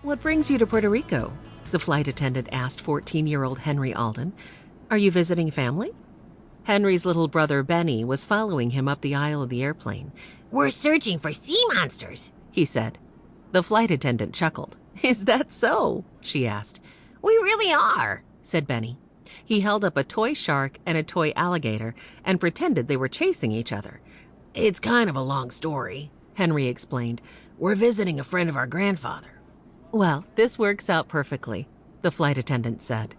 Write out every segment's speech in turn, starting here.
"What brings you to Puerto Rico?" the flight attendant asked 14-year-old Henry Alden. "Are you visiting family?" Henry's little brother Benny was following him up the aisle of the airplane. "We're searching for sea monsters," he said. The flight attendant chuckled. "Is that so?" she asked. "We really are," said Benny. He held up a toy shark and a toy alligator and pretended they were chasing each other. "It's kind of a long story," Henry explained. "We're visiting a friend of our grandfather." "Well, this works out perfectly," the flight attendant said.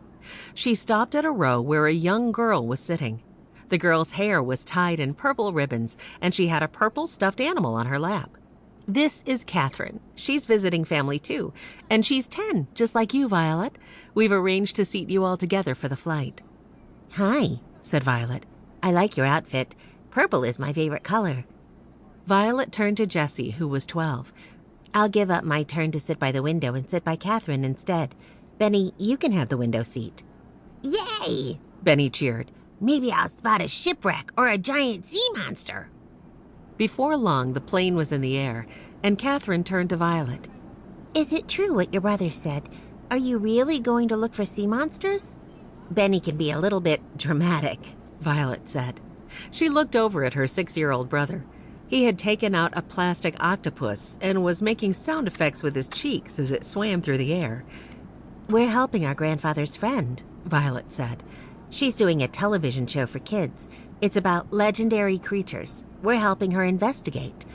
She stopped at a row where a young girl was sitting. The girl's hair was tied in purple ribbons, and she had a purple stuffed animal on her lap. "This is Catherine. She's visiting family too, and she's 10, just like you, Violet. We've arranged to seat you all together for the flight." "Hi," said Violet. "I like your outfit. Purple is my favorite color." Violet turned to Jessie, who was 12. "I'll give up my turn to sit by the window and sit by Catherine instead. Benny, you can have the window seat." "Yay!" Benny cheered. "Maybe I'll spot a shipwreck or a giant sea monster." Before long, the plane was in the air, and Catherine turned to Violet. "Is it true what your brother said? Are you really going to look for sea monsters?" "Benny can be a little bit dramatic," Violet said. She looked over at her 6-year-old brother. He had taken out a plastic octopus and was making sound effects with his cheeks as it swam through the air. "We're helping our grandfather's friend," Violet said. "She's doing a television show for kids. It's about legendary creatures. We're helping her investigate."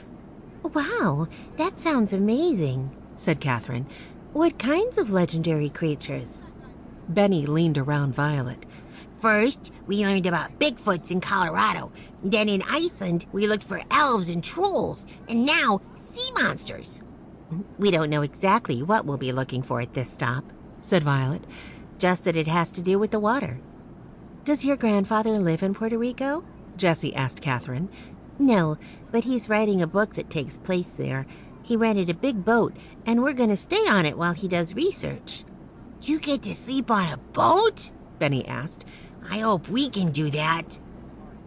"Wow, that sounds amazing," said Catherine. "What kinds of legendary creatures?" Benny leaned around Violet. "First, we learned about Bigfoots in Colorado. Then in Iceland, we looked for elves and trolls. And now, sea monsters." "We don't know exactly what we'll be looking for at this stop," said Violet. "Just that it has to do with the water." "Does your grandfather live in Puerto Rico?" Jessie asked Catherine. "No, but he's writing a book that takes place there. He rented a big boat, and we're going to stay on it while he does research." "You get to sleep on a boat?" Benny asked. "I hope we can do that."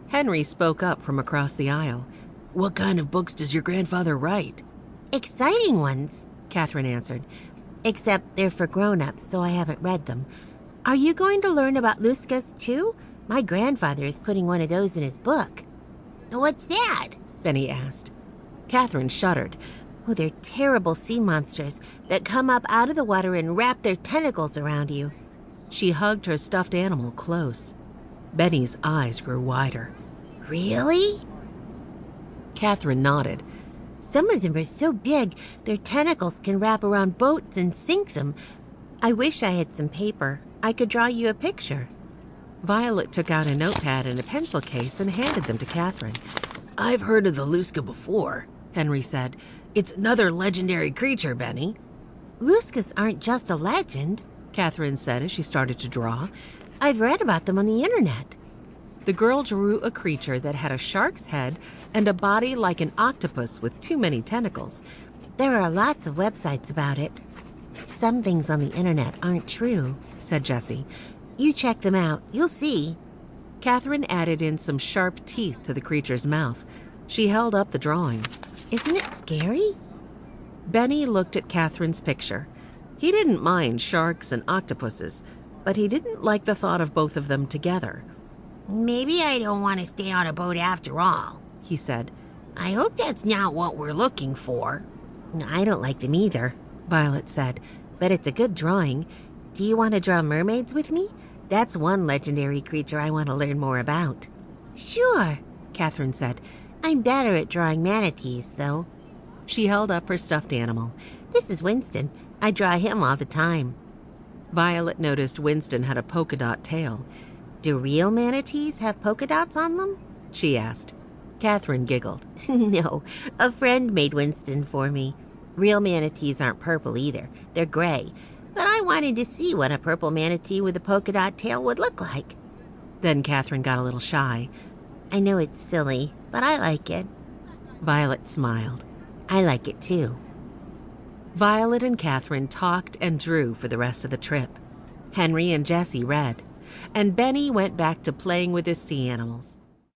Henry spoke up from across the aisle. "What kind of books does your grandfather write?" "Exciting ones," Catherine answered. "Except they're for grown-ups, so I haven't read them. Are you going to learn about Luskas, too? My grandfather is putting one of those in his book." "What's that?" Benny asked. Catherine shuddered. "Oh, they're terrible sea monsters that come up out of the water and wrap their tentacles around you." She hugged her stuffed animal close. Benny's eyes grew wider. "Really?" Catherine nodded. "Some of them are so big, their tentacles can wrap around boats and sink them. I wish I had some paper. I could draw you a picture." Violet took out a notepad and a pencil case and handed them to Catherine. "I've heard of the Luska before," Henry said. "It's another legendary creature, Benny." "Luskas aren't just a legend," Catherine said as she started to draw. "I've read about them on the internet." The girl drew a creature that had a shark's head and a body like an octopus with too many tentacles. "There are lots of websites about it." "Some things on the internet aren't true," said Jessie. "You check them out. You'll see." Catherine added in some sharp teeth to the creature's mouth. She held up the drawing. "Isn't it scary?" Benny looked at Catherine's picture. He didn't mind sharks and octopuses, but he didn't like the thought of both of them together. "Maybe I don't want to stay on a boat after all," he said. "I hope that's not what we're looking for." "I don't like them either," Violet said, "but it's a good drawing. Do you want to draw mermaids with me? That's one legendary creature I want to learn more about." "Sure," Catherine said. "I'm better at drawing manatees, though." She held up her stuffed animal. "This is Winston. I draw him all the time." Violet noticed Winston had a polka dot tail. "Do real manatees have polka dots on them?" she asked. Catherine giggled. "No, a friend made Winston for me. Real manatees aren't purple either. They're gray. But I wanted to see what a purple manatee with a polka dot tail would look like." Then Catherine got a little shy. "I know it's silly, but I like it." Violet smiled. "I like it too." Violet and Catherine talked and drew for the rest of the trip. Henry and Jessie read, and Benny went back to playing with his sea animals.